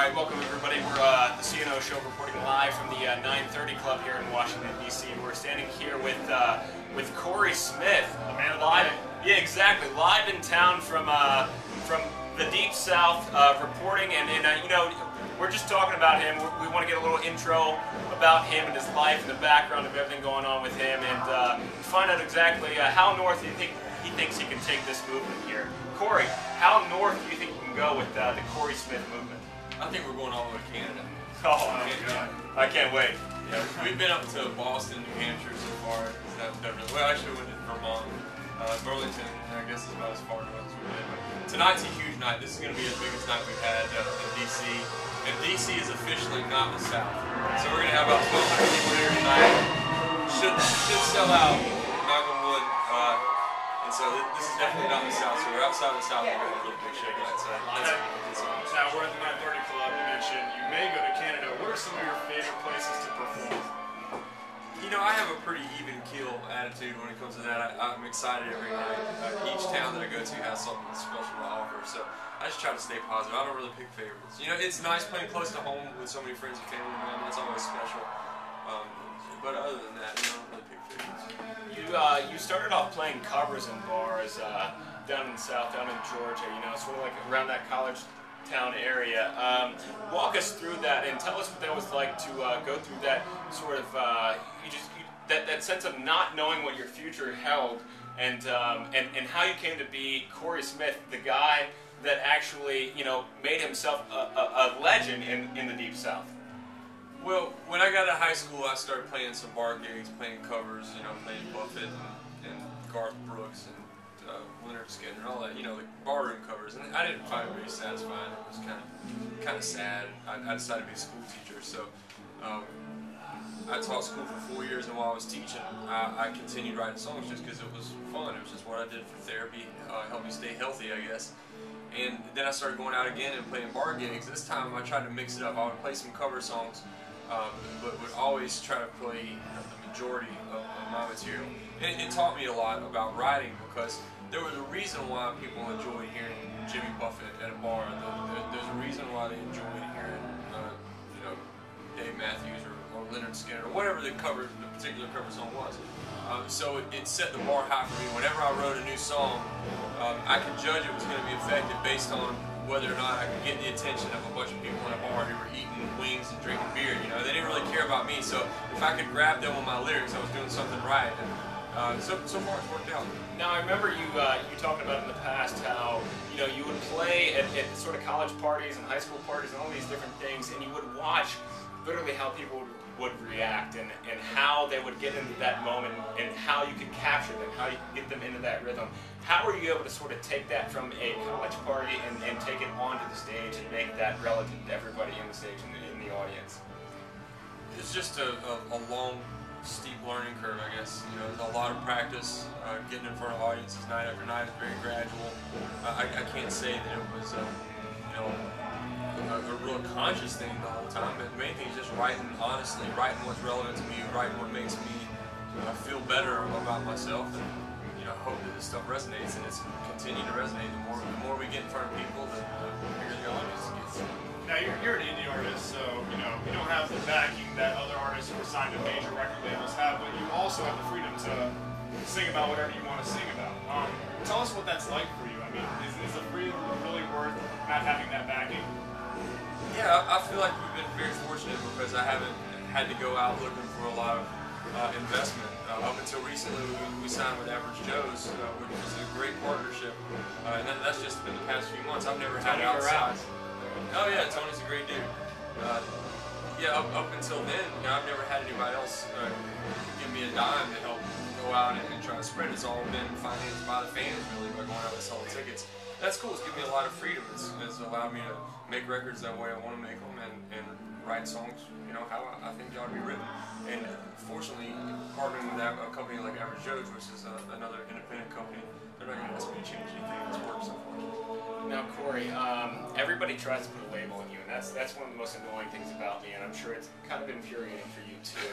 Alright, welcome everybody. We're the CNO Show reporting live from the 930 Club here in Washington, D.C. We're standing here with Corey Smith. The man of the live, day. yeah, exactly. Live in town from the Deep South, reporting, and you know, we're just talking about him. We want to get a little intro about him and his life and the background of everything going on with him, and find out exactly how north he thinks he can take this movement here. Corey, how north do you think you can go with the Corey Smith movement? I think we're going all the way to Canada. Oh my God! I can't wait. Yeah, we've been up to Boston, New Hampshire so far. Well, actually, we went to Vermont, Burlington. I guess is about as far north as we've been. But tonight's a huge night. This is going to be the biggest night we've had in DC. And DC is officially not the South. So we're going to have about 1,200 people here tonight. Should sell out. Knock on wood. And so this is definitely not the South. So we're outside the South. We're going to get a big shake outside. Now we're at the 930 Club. You mentioned you may go to Canada. What are some of your favorite places to perform? You know, I have a pretty even keel attitude when it comes to that. I'm excited every night. Each town that I go to has something special to offer, so I just try to stay positive. I don't really pick favorites. You know, it's nice playing close to home with so many friends and family, man. That's always special. But other than that, you know, I don't really pick favorites. You started off playing covers in bars down in the South, down in Georgia. You know, sort of like around that college town area. Walk us through that and tell us what that was like to go through that sort of that sense of not knowing what your future held, and how you came to be Corey Smith, the guy that actually, you know, made himself a legend in the Deep South. Well, when I got to high school, I started playing some bar gigs, playing covers, you know, playing Buffett and Garth Brooks and Leonard Skinner and all that, you know, the barroom covers, and I didn't find it very satisfying. It was kind of sad. I decided to be a school teacher, so I taught school for 4 years, and while I was teaching, I continued writing songs just because it was fun. It was just what I did for therapy, helped me stay healthy, I guess. And then I started going out again and playing bar gigs. This time I tried to mix it up. I would play some cover songs, but would always try to play the majority of my material. And it taught me a lot about writing, because there was a reason why people enjoyed hearing Jimmy Buffett at a bar. There's a reason why they enjoyed hearing, you know, Dave Matthews or Leonard Skinner, or whatever the particular cover song was. So it set the bar high for me. Whenever I wrote a new song, I could judge it was going to be effective based on whether or not I could get the attention of a bunch of people in a bar who were eating wings and drinking beer. You know, they didn't really care about me. So if I could grab them with my lyrics, I was doing something right. And so far it's worked out. Now I remember you talking about in the past how, you know, you would play at sort of college parties and high school parties and all these different things, and you would watch literally how people would react and how they would get into that moment and how you could capture them, how you could get them into that rhythm. How were you able to sort of take that from a college party and take it onto the stage and make that relative to everybody in the stage and in the audience? It's just a long, steep learning curve, I guess. You know, there's a lot of practice. Getting in front of audiences night after night is very gradual. I can't say that it was, you know, a real conscious thing the whole time, but the main thing is just writing honestly, writing what's relevant to me, writing what makes me feel better about myself, and, you know, hope that this stuff resonates, and it's continuing to resonate. The more we get in front of people, the bigger the audience gets. Now you're an indie artist, so you know you don't have the backing that other artists who are signed to major record labels have, but you also have the freedom to sing about whatever you want to sing about. Tell us what that's like for you. I mean, is the freedom really worth not having that backing? Yeah, I feel like we've been very fortunate because I haven't had to go out looking for a lot of investment. Up until recently, we signed with Average Joe's, which was a great partnership, and that's just been the past few months. I've never had outside. Oh yeah, Tony's a great dude. Yeah, up until then, you know, I've never had anybody else give me a dime to help go out and try to spread. It's all been financed by the fans, really, by going out and selling tickets. That's cool. It's given me a lot of freedom. It's allowed me to make records that way I want to make them, and write songs, you know, how I think they ought to be written. And fortunately, partnering with a company like Average Joe's, which is another independent company, they're not going to ask me to change anything. It's worked so far. Now, Corey, everybody tries to put a label on you, and that's one of the most annoying things about me, and I'm sure it's kind of infuriating for you too.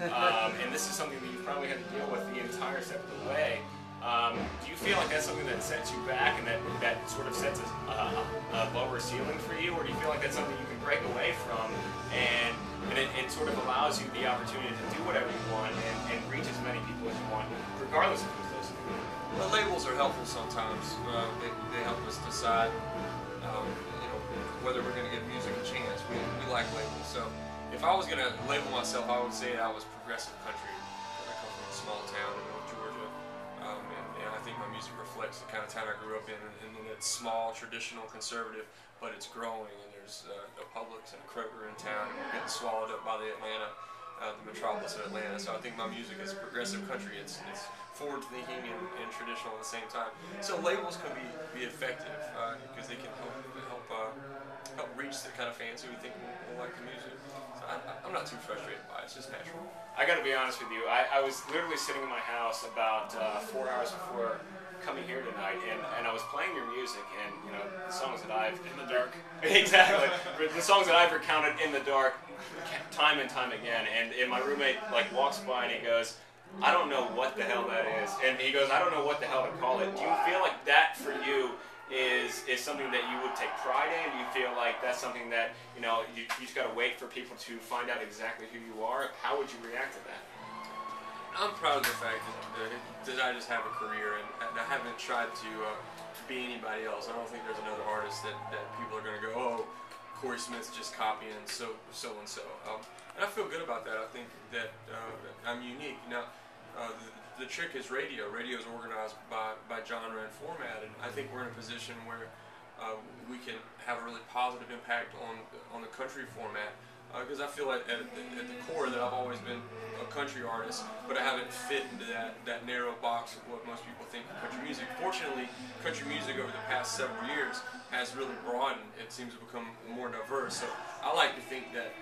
And this is something that you've probably had to deal with the entire step of the way. Do you feel like that's something that sets you back and that sort of sets a lower ceiling for you, or do you feel like that's something you can break away from and it sort of allows you the opportunity to do whatever you want and reach as many people as you want, regardless of who's listening? Well, labels are helpful sometimes. They help us decide, whether we're going to give music a chance. We like labels. So if I was going to label myself, I would say I was progressive country. I come from a small town in North Georgia, and I think my music reflects the kind of town I grew up in. And it's small, traditional, conservative, but it's growing. And there's a Publix and a Kroger in town, and we're getting swallowed up by the metropolis of Atlanta. So I think my music is progressive country. It's forward-thinking and traditional at the same time. So labels can be effective because they can help reach the kind of fans who we think will like the music. So I'm not too frustrated by it. It's just natural. I got to be honest with you. I was literally sitting in my house about 4 hours before coming here tonight, and I was playing your music, and the songs that I've In the dark. exactly the songs that I've recounted in the dark time and time again, and my roommate walks by and he goes, I don't know what the hell that is, and he goes, I don't know what the hell to call it. Do you feel like that for you is something that you would take pride in? Do you feel like that's something that you just got to wait for people to find out exactly who you are? How would you react to that? I'm proud of the fact that I just have a career and I haven't tried to be anybody else. I don't think there's another artist that people are going to go, oh, Corey Smith's just copying so and so. And I feel good about that. I think that I'm unique. Now, the trick is radio. Radio is organized by genre and format, and I think we're in a position where we can have a really positive impact on the country format. Because I feel like at the core that I've always been a country artist, but I haven't fit into that narrow box of what most people think of country music. Fortunately, country music over the past several years has really broadened. It seems to become more diverse. So I like to think that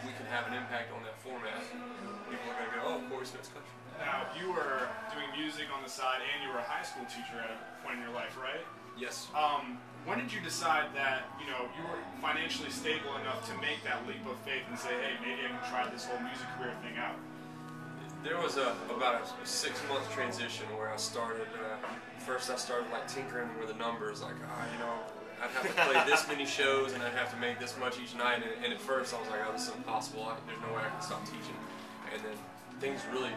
we can have an impact on that format. People are going to go, oh, Corey Smith's country. Now, you were doing music on the side, and you were a high school teacher at a point in your life, right? Yes. When did you decide that you were financially stable enough to make that leap of faith and say, hey, maybe I can try this whole music career thing out? There was about a 6-month transition where I started. First, I started tinkering with the numbers, I'd have to play this many shows and I'd have to make this much each night. And at first, I was like, oh, this is impossible. There's no way I can stop teaching. And then things really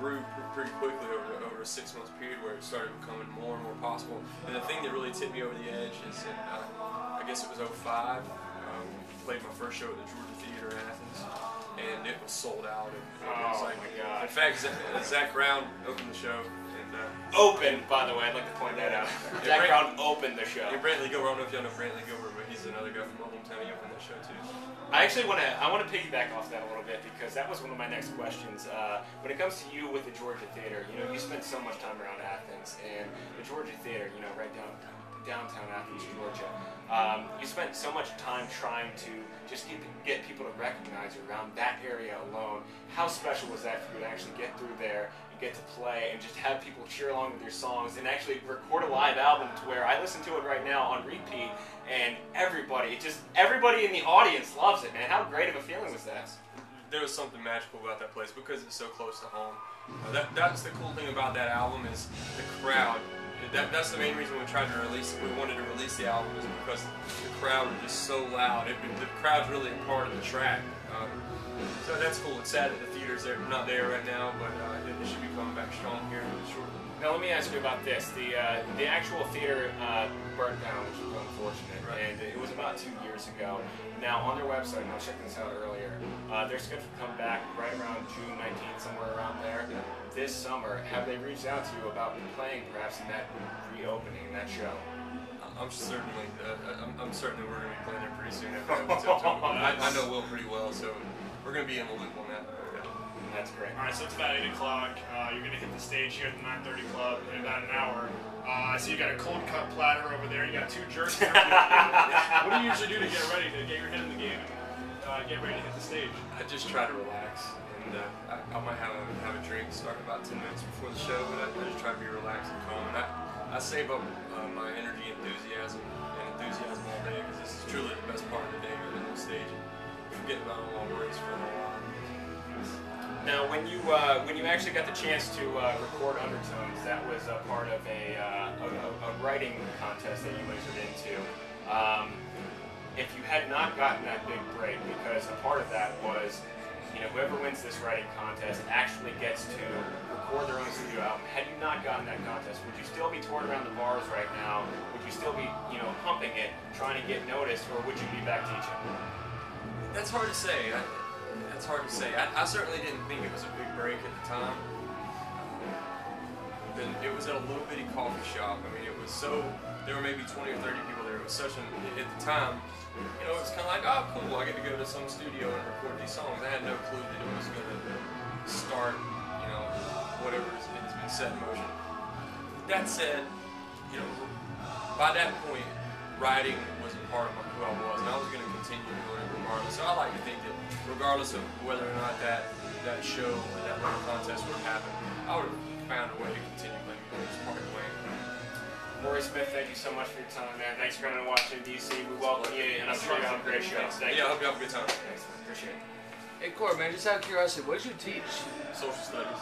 grew pretty quickly over a 6-month period where it started becoming more and more possible. And the thing that really tipped me over the edge is in, I guess it was 2005, played my first show at the Georgia Theater in Athens, and it was sold out. And it was my God. In fact, Zach Brown opened the show. Open, by the way, I'd like to point that out. Zach Brown opened the show. And Brantley Gilbert, I don't know if y'all know Brantley Gilbert, but he's another guy from my hometown. He opened that show too. I actually want to piggyback off that a little bit because that was one of my next questions. When it comes to you with the Georgia Theater, you spent so much time around Athens, and the Georgia Theater, right downtown Athens, Georgia. You spent so much time trying to just get people to recognize you around that area alone. How special was that for you to actually get through there and get to play and just have people cheer along with your songs and actually record a live album to where I listen to it right now on repeat and everybody in the audience loves it, man. How great of a feeling was that? There was something magical about that place because it's so close to home. That's the cool thing about that album is the crowd. That's the main reason we wanted to release the album is because the crowd was just so loud. The crowd's really a part of the track. So that's cool. It's sad that the theater's not there right now, but it should be coming back strong here shortly. Now let me ask you about this. The actual theater burnt down, which was unfortunate, right. And it was about 2 years ago. Now on their website, and I was checking this out earlier, they're scheduled to come back right around June 19th, somewhere around there. Yeah. This summer, have they reached out to you about playing perhaps in that reopening, that show? I'm certain we're going to be playing there pretty soon after that opens up. I know Will pretty well, so we're going to be in the loop on that. That's great. All right, so it's about 8 o'clock. You're going to hit the stage here at the 9:30 Club in about an hour. I see you got a cold cut platter over there. You got 2 jerseys. What do you usually do to get ready, to get your head in the game and get ready to hit the stage? I just try to relax, and I might have a drink start about 10 minutes before the show, but I just try to be relaxed and calm. And I save up my energy, enthusiasm all day because this is truly the best part of the day, getting on the stage. Forget about all my worries for a while. Now, when you actually got the chance to record Undertones, that was a part of a writing contest that you entered into. If you had not gotten that big break, because a part of that was, whoever wins this writing contest actually gets to record their own studio album. Had you not gotten that contest, would you still be touring around the bars right now? Would you still be, pumping it, trying to get noticed, or would you be back teaching? That's hard to say. That's hard to say. I certainly didn't think it was a big break at the time. It was at a little bitty coffee shop. I mean, it was there were maybe 20 or 30 people there. It was such at the time, it was kind of like, oh, cool, I get to go to some studio and record these songs. I had no clue that it was going to start, whatever has been set in motion. That said, by that point, writing was a part of who I was, and I was going to continue doing it regardless. So I like to think that regardless of whether or not that show or that little contest would have happened, I would have found a way to continue playing as part of playing. Corey Smith, thank you so much for your time, man. Thanks for coming to Washington, D.C. We welcome you, and I'm sure you'll have a great show. Thank you. I hope you have a good time. Thanks, man. Appreciate it. Hey, Corey, man, just out of curiosity, what did you teach? Social studies.